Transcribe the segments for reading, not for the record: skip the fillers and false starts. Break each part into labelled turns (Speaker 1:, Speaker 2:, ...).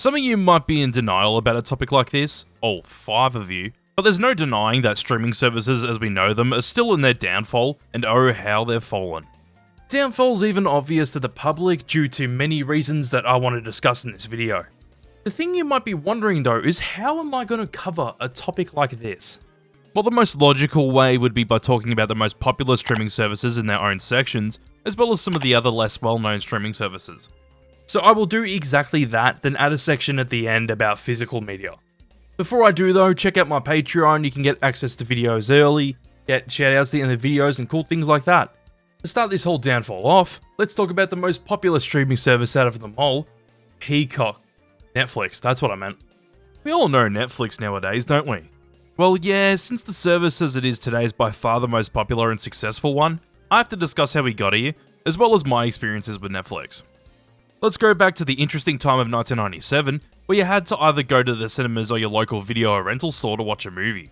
Speaker 1: Some of you might be in denial about a topic like this, all 5 of you, but there's no denying that streaming services as we know them are still in their downfall, and oh how they've fallen. Downfall's even obvious to the public due to many reasons that I want to discuss in this video. The thing you might be wondering though is how am I going to cover a topic like this? Well, the most logical way would be by talking about the most popular streaming services in their own sections, as well as some of the other less well-known streaming services. So I will do exactly that, then add a section at the end about physical media. Before I do though, check out my Patreon, you can get access to videos early, get shoutouts at the end of the videos and cool things like that. To start this whole downfall off, let's talk about the most popular streaming service out of them all, Peacock. Netflix, that's what I meant. We all know Netflix nowadays, don't we? Well yeah, since the service as it is today is by far the most popular and successful one, I have to discuss how we got here, as well as my experiences with Netflix. Let's go back to the interesting time of 1997, where you had to either go to the cinemas or your local video or rental store to watch a movie.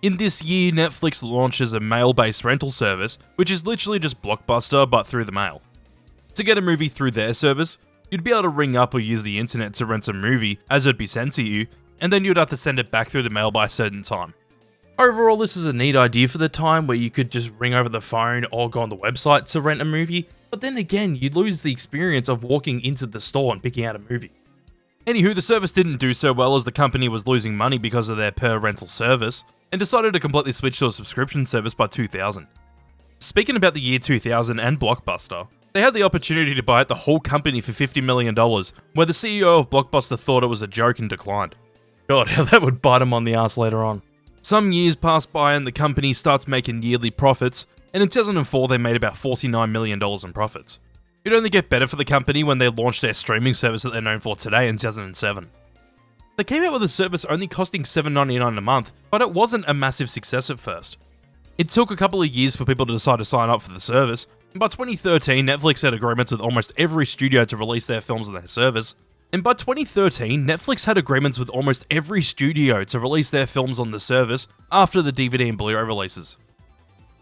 Speaker 1: In this year, Netflix launches a mail-based rental service, which is literally just Blockbuster but through the mail. To get a movie through their service, you'd be able to ring up or use the internet to rent a movie as it'd be sent to you, and then you'd have to send it back through the mail by a certain time. Overall, this is a neat idea for the time where you could just ring over the phone or go on the website to rent a movie, but then again, you'd lose the experience of walking into the store and picking out a movie. Anywho, the service didn't do so well as the company was losing money because of their per rental service, and decided to completely switch to a subscription service by 2000. Speaking about the year 2000 and Blockbuster, they had the opportunity to buy out the whole company for $50 million, where the CEO of Blockbuster thought it was a joke and declined. God, how that would bite him on the ass later on. Some years pass by and the company starts making yearly profits, and in 2004 they made about $49 million in profits. It'd only get better for the company when they launched their streaming service that they're known for today in 2007. They came out with a service only costing $7.99 a month, but it wasn't a massive success at first. It took a couple of years for people to decide to sign up for the service, and by 2013 Netflix had agreements with almost every studio to release their films on their service, and by 2013 Netflix had agreements with almost every studio to release their films on the service after the DVD and Blu-ray releases.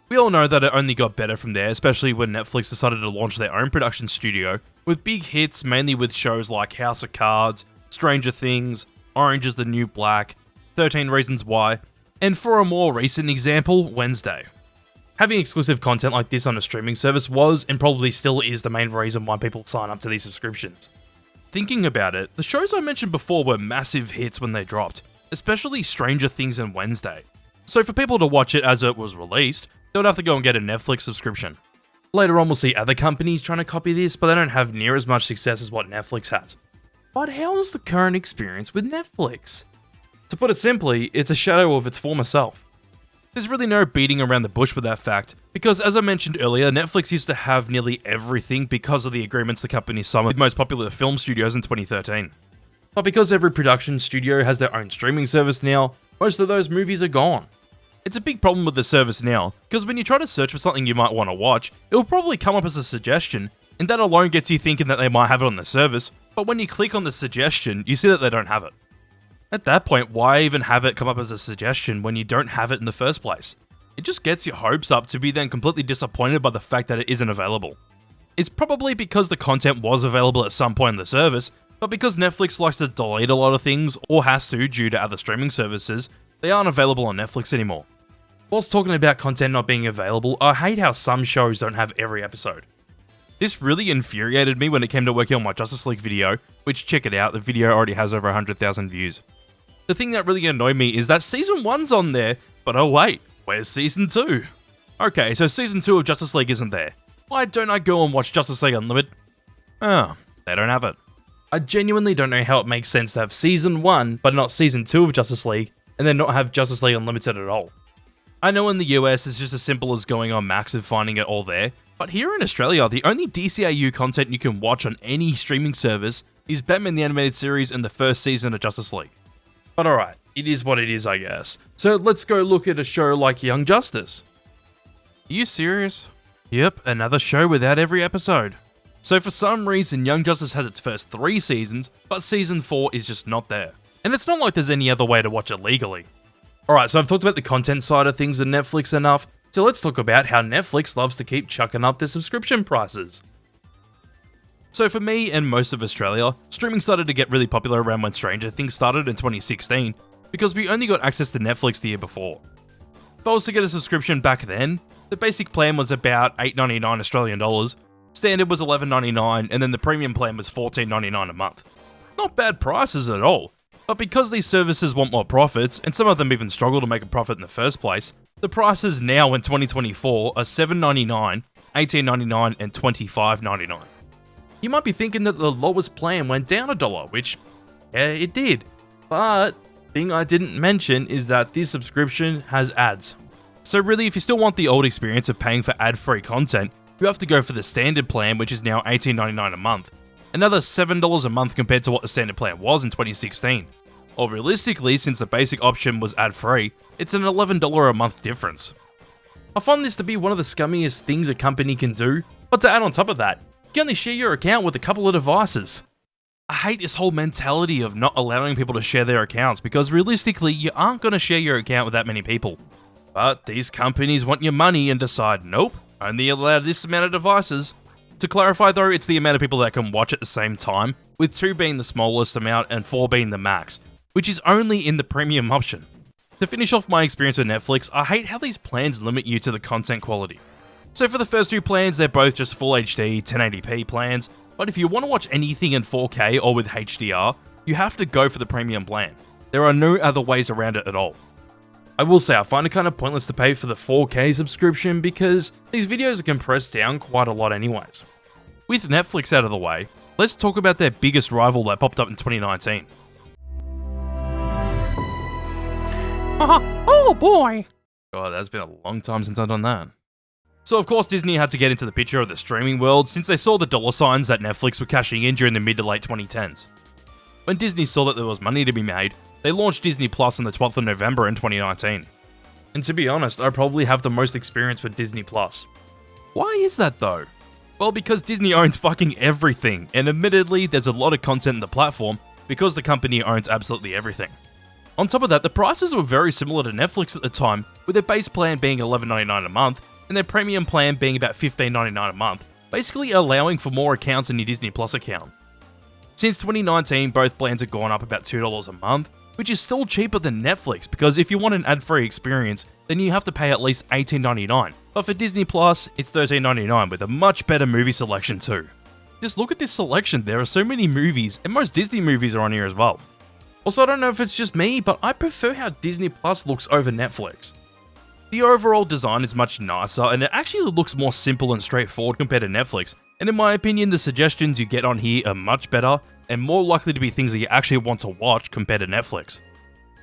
Speaker 1: We all know that it only got better from there, especially when Netflix decided to launch their own production studio, with big hits mainly with shows like House of Cards, Stranger Things, Orange is the New Black, 13 Reasons Why, and for a more recent example, Wednesday. Having exclusive content like this on a streaming service was, and probably still is, the main reason why people sign up to these subscriptions. Thinking about it, the shows I mentioned before were massive hits when they dropped, especially Stranger Things and Wednesday. So for people to watch it as it was released, they would have to go and get a Netflix subscription. Later on we'll see other companies trying to copy this, but they don't have near as much success as what Netflix has. But how is the current experience with Netflix? To put it simply, it's a shadow of its former self. There's really no beating around the bush with that fact, because as I mentioned earlier, Netflix used to have nearly everything because of the agreements the company signed with most popular film studios in 2013. But because every production studio has their own streaming service now, most of those movies are gone. It's a big problem with the service now, because when you try to search for something you might want to watch, it will probably come up as a suggestion, and that alone gets you thinking that they might have it on the service, but when you click on the suggestion, you see that they don't have it. At that point, why even have it come up as a suggestion when you don't have it in the first place? It just gets your hopes up to be then completely disappointed by the fact that it isn't available. It's probably because the content was available at some point in the service, but because Netflix likes to delete a lot of things, or has to due to other streaming services, they aren't available on Netflix anymore. Whilst talking about content not being available, I hate how some shows don't have every episode. This really infuriated me when it came to working on my Justice League video, which, check it out, the video already has over 100,000 views. The thing that really annoyed me is that Season 1's on there, but oh wait, where's Season 2? Okay, so Season 2 of Justice League isn't there. Why don't I go and watch Justice League Unlimited? Oh, they don't have it. I genuinely don't know how it makes sense to have Season 1, but not Season 2 of Justice League, and then not have Justice League Unlimited at all. I know in the US it's just as simple as going on Max and finding it all there, but here in Australia, the only DCAU content you can watch on any streaming service is Batman the Animated Series and the first season of Justice League. But alright, it is what it is, I guess. So let's go look at a show like Young Justice. Are you serious? Yep, another show without every episode. So for some reason, Young Justice has its first 3 seasons, but season 4 is just not there. And it's not like there's any other way to watch it legally. Alright, so I've talked about the content side of things with Netflix enough, so let's talk about how Netflix loves to keep chucking up their subscription prices. So for me and most of Australia, streaming started to get really popular around when Stranger Things started in 2016, because we only got access to Netflix the year before. If I was to get a subscription back then, the basic plan was about $8.99 Australian dollars, standard was $11.99, and then the premium plan was $14.99 a month. Not bad prices at all, but because these services want more profits, and some of them even struggle to make a profit in the first place, the prices now in 2024 are $7.99, $18.99, and $25.99. You might be thinking that the lowest plan went down $1, which, yeah, it did. But the thing I didn't mention is that this subscription has ads. So really, if you still want the old experience of paying for ad-free content, you have to go for the standard plan, which is now $18.99 a month. Another $7 a month compared to what the standard plan was in 2016. Or realistically, since the basic option was ad-free, it's an $11 a month difference. I find this to be one of the scummiest things a company can do, but to add on top of that, you can only share your account with a couple of devices. I hate this whole mentality of not allowing people to share their accounts, because realistically, you aren't going to share your account with that many people. But these companies want your money and decide, nope, only allow this amount of devices. To clarify though, it's the amount of people that can watch at the same time, with 2 being the smallest amount and 4 being the max, which is only in the premium option. To finish off my experience with Netflix, I hate how these plans limit you to the content quality. So for the first 2 plans, they're both just Full HD 1080p plans, but if you want to watch anything in 4K or with HDR, you have to go for the premium plan. There are no other ways around it at all. I will say I find it kind of pointless to pay for the 4K subscription because these videos are compressed down quite a lot anyways. With Netflix out of the way, let's talk about their biggest rival that popped up in 2019.
Speaker 2: Oh boy!
Speaker 1: God, that's been a long time since I've done that. So of course Disney had to get into the picture of the streaming world since they saw the dollar signs that Netflix were cashing in during the mid to late 2010s. When Disney saw that there was money to be made, they launched Disney Plus on the 12th of November in 2019. And to be honest, I probably have the most experience with Disney Plus. Why is that though? Well, because Disney owns fucking everything, and admittedly there's a lot of content in the platform because the company owns absolutely everything. On top of that, the prices were very similar to Netflix at the time, with their base plan being $11.99 a month, and their premium plan being about $15.99 a month, basically allowing for more accounts in your Disney Plus account. Since 2019, both plans have gone up about $2 a month, which is still cheaper than Netflix, because if you want an ad-free experience, then you have to pay at least $18.99. But for Disney Plus, it's $13.99 with a much better movie selection too. Just look at this selection, there are so many movies, and most Disney movies are on here as well. Also, I don't know if it's just me, but I prefer how Disney Plus looks over Netflix. The overall design is much nicer, and it actually looks more simple and straightforward compared to Netflix, and in my opinion, the suggestions you get on here are much better, and more likely to be things that you actually want to watch compared to Netflix.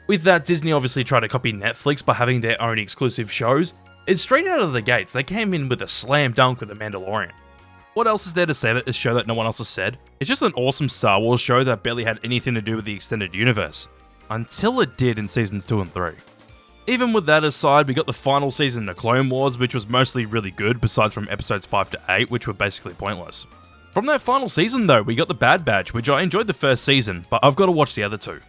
Speaker 1: With that, Disney obviously tried to copy Netflix by having their own exclusive shows, and straight out of the gates, they came in with a slam dunk with The Mandalorian. What else is there to say that this show that no one else has said? It's just an awesome Star Wars show that barely had anything to do with the extended universe. Until it did in seasons 2 and 3. Even with that aside, we got the final season of Clone Wars, which was mostly really good, besides from episodes 5 to 8, which were basically pointless. From that final season though, we got the Bad Batch, which I enjoyed the first season, but I've got to watch the other 2.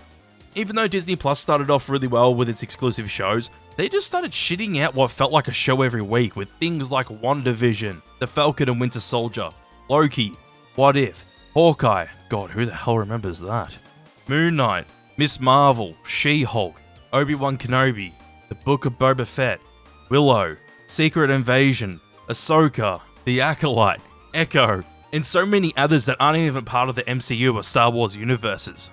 Speaker 1: Even though Disney Plus started off really well with its exclusive shows, they just started shitting out what felt like a show every week with things like WandaVision, The Falcon and Winter Soldier, Loki, What If, Hawkeye, god who the hell remembers that? Moon Knight, Miss Marvel, She-Hulk, Obi-Wan Kenobi, The Book of Boba Fett, Willow, Secret Invasion, Ahsoka, The Acolyte, Echo, and so many others that aren't even part of the MCU or Star Wars universes.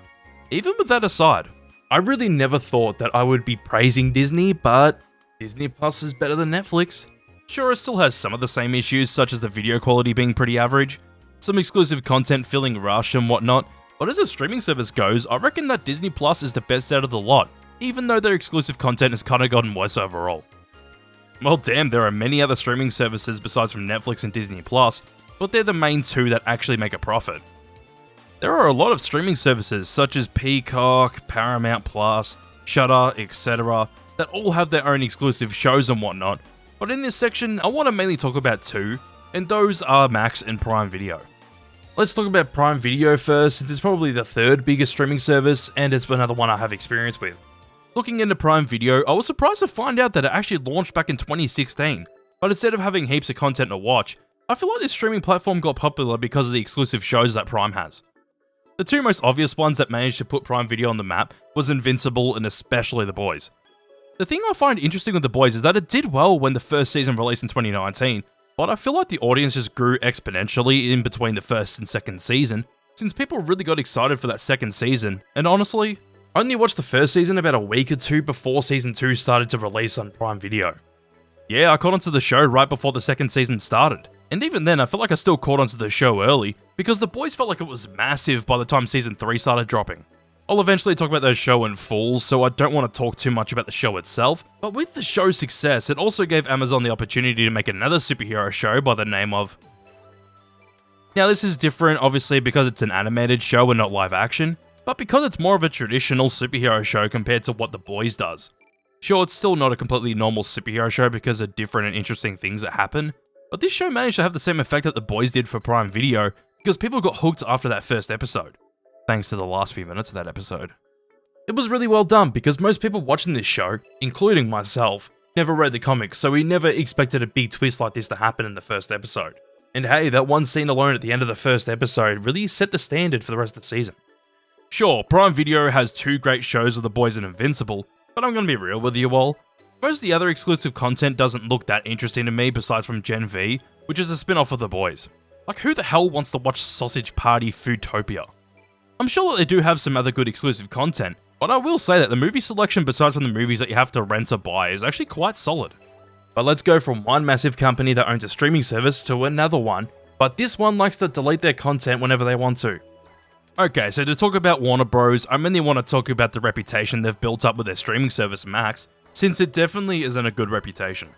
Speaker 1: Even with that aside, I really never thought that I would be praising Disney, but Disney Plus is better than Netflix. Sure, it still has some of the same issues, such as the video quality being pretty average, some exclusive content feeling rushed and whatnot, but as a streaming service goes, I reckon that Disney Plus is the best out of the lot, even though their exclusive content has kinda gotten worse overall. Well damn, there are many other streaming services besides from Netflix and Disney Plus, but they're the main 2 that actually make a profit. There are a lot of streaming services such as Peacock, Paramount Plus, Shudder, etc. that all have their own exclusive shows and whatnot, but in this section I want to mainly talk about 2, and those are Max and Prime Video. Let's talk about Prime Video first, since it's probably the 3rd biggest streaming service and it's another one I have experience with. Looking into Prime Video, I was surprised to find out that it actually launched back in 2016, but instead of having heaps of content to watch, I feel like this streaming platform got popular because of the exclusive shows that Prime has. The two most obvious ones that managed to put Prime Video on the map was Invincible and especially The Boys. The thing I find interesting with The Boys is that it did well when the first season released in 2019, but I feel like the audience just grew exponentially in between the first and second season, since people really got excited for that second season, and honestly, I only watched the first season about a week or two before season 2 started to release on Prime Video. Yeah, I caught onto the show right before the second season started. And even then, I felt like I still caught onto the show early, because The Boys felt like it was massive by the time Season 3 started dropping. I'll eventually talk about the show in full, so I don't want to talk too much about the show itself, but with the show's success, it also gave Amazon the opportunity to make another superhero show by the name of... Now this is different, obviously, because it's an animated show and not live action, but because it's more of a traditional superhero show compared to what The Boys does. Sure, it's still not a completely normal superhero show because of different and interesting things that happen, but this show managed to have the same effect that The Boys did for Prime Video, because people got hooked after that first episode. Thanks to the last few minutes of that episode. It was really well done, because most people watching this show, including myself, never read the comics, so we never expected a big twist like this to happen in the first episode. And hey, that one scene alone at the end of the first episode really set the standard for the rest of the season. Sure, Prime Video has two great shows of The Boys and Invincible, but I'm gonna be real with you all. Most of the other exclusive content doesn't look that interesting to me besides from Gen V, which is a spin-off of The Boys. Like, who the hell wants to watch Sausage Party Foodtopia? I'm sure that they do have some other good exclusive content, but I will say that the movie selection besides from the movies that you have to rent or buy is actually quite solid. But let's go from one massive company that owns a streaming service to another one, but this one likes to delete their content whenever they want to. Okay, so to talk about Warner Bros, I mainly want to talk about the reputation they've built up with their streaming service Max, since it definitely isn't a good reputation.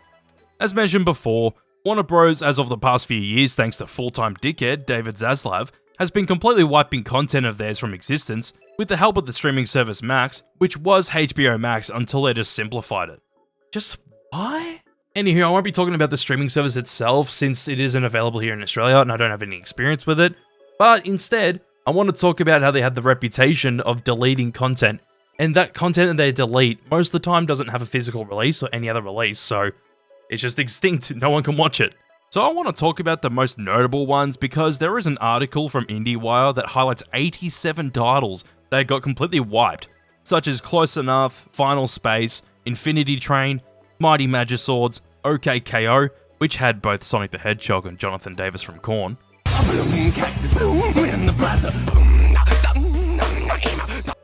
Speaker 1: As mentioned before, Warner Bros, as of the past few years thanks to full-time dickhead David Zaslav, has been completely wiping content of theirs from existence with the help of the streaming service Max, which was HBO Max until they just simplified it. Just why? Anywho, I won't be talking about the streaming service itself since it isn't available here in Australia and I don't have any experience with it, but instead, I want to talk about how they had the reputation of deleting content, and that content that they delete most of the time doesn't have a physical release or any other release, so it's just extinct, no one can watch it. So I want to talk about the most notable ones because there is an article from IndieWire that highlights 87 titles that got completely wiped, such as Close Enough, Final Space, Infinity Train, Mighty Magiswords, OKKO, which had both Sonic the Hedgehog and Jonathan Davis from Korn,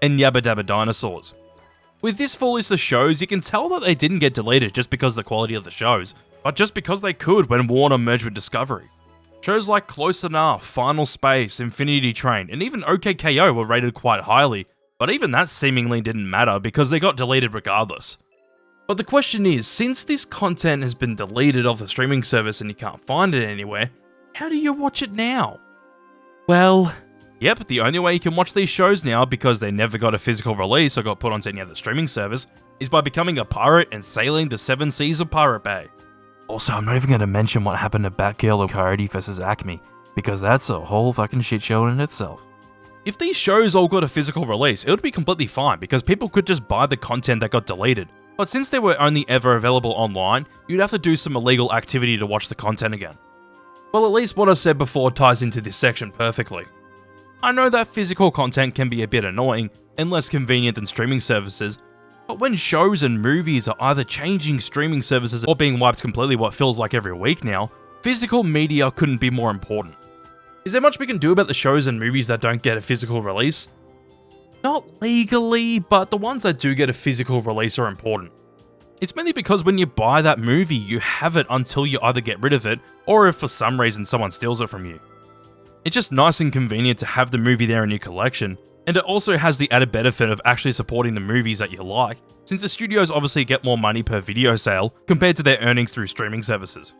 Speaker 1: and Yabba Dabba Dinosaurs. With this full list of shows, you can tell that they didn't get deleted just because of the quality of the shows, but just because they could when Warner merged with Discovery. Shows like Close Enough, Final Space, Infinity Train, and even OKKO were rated quite highly, but even that seemingly didn't matter because they got deleted regardless. But the question is, since this content has been deleted off the streaming service and you can't find it anywhere, how do you watch it now? Well, yep, the only way you can watch these shows now, because they never got a physical release or got put onto any other streaming service, is by becoming a pirate and sailing the 7 seas of Pirate Bay. Also, I'm not even going to mention what happened to Batgirl and Coyote vs. Acme, because that's a whole fucking shit show in itself. If these shows all got a physical release, it would be completely fine, because people could just buy the content that got deleted. But since they were only ever available online, you'd have to do some illegal activity to watch the content again. Well, at least what I said before ties into this section perfectly. I know that physical content can be a bit annoying and less convenient than streaming services, but when shows and movies are either changing streaming services or being wiped completely what feels like every week now, physical media couldn't be more important. Is there much we can do about the shows and movies that don't get a physical release? Not legally, but the ones that do get a physical release are important. It's mainly because when you buy that movie, you have it until you either get rid of it, or if for some reason someone steals it from you. It's just nice and convenient to have the movie there in your collection, and it also has the added benefit of actually supporting the movies that you like, since the studios obviously get more money per video sale compared to their earnings through streaming services.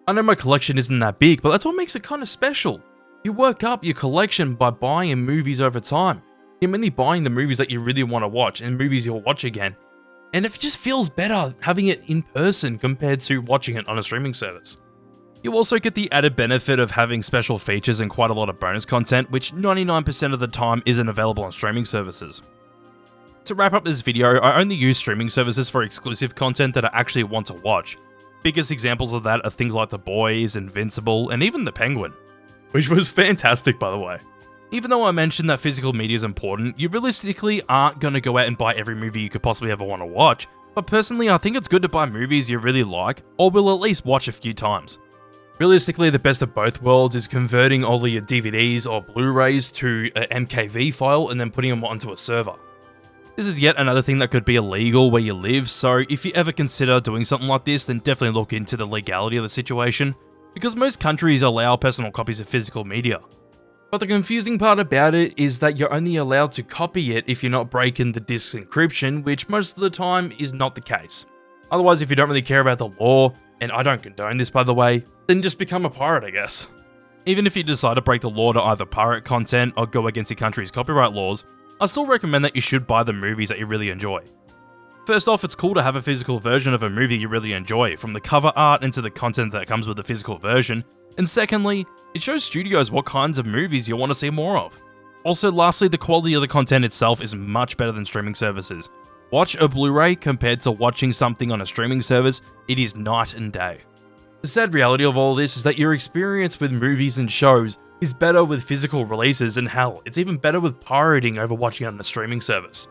Speaker 1: I know my collection isn't that big, but that's what makes it kind of special. You work up your collection by buying movies over time. You're mainly buying the movies that you really want to watch and movies you'll watch again. And it just feels better having it in person compared to watching it on a streaming service. You also get the added benefit of having special features and quite a lot of bonus content, which 99% of the time isn't available on streaming services. To wrap up this video, I only use streaming services for exclusive content that I actually want to watch. Biggest examples of that are things like The Boys, Invincible, and even The Penguin, which was fantastic by the way. Even though I mentioned that physical media is important, you realistically aren't going to go out and buy every movie you could possibly ever want to watch, but personally I think it's good to buy movies you really like, or will at least watch a few times. Realistically, the best of both worlds is converting all of your DVDs or Blu-rays to an MKV file and then putting them onto a server. This is yet another thing that could be illegal where you live, so if you ever consider doing something like this, then definitely look into the legality of the situation, because most countries allow personal copies of physical media. But the confusing part about it is that you're only allowed to copy it if you're not breaking the disk's encryption, which most of the time is not the case. Otherwise, if you don't really care about the law, and I don't condone this by the way, then just become a pirate, I guess. Even if you decide to break the law to either pirate content or go against your country's copyright laws, I still recommend that you should buy the movies that you really enjoy. First off, it's cool to have a physical version of a movie you really enjoy, from the cover art into the content that comes with the physical version, and secondly, it shows studios what kinds of movies you want to see more of. Also, lastly, the quality of the content itself is much better than streaming services. Watch a Blu-ray compared to watching something on a streaming service, it is night and day. The sad reality of all this is that your experience with movies and shows is better with physical releases, and hell, it's even better with pirating over watching on a streaming service.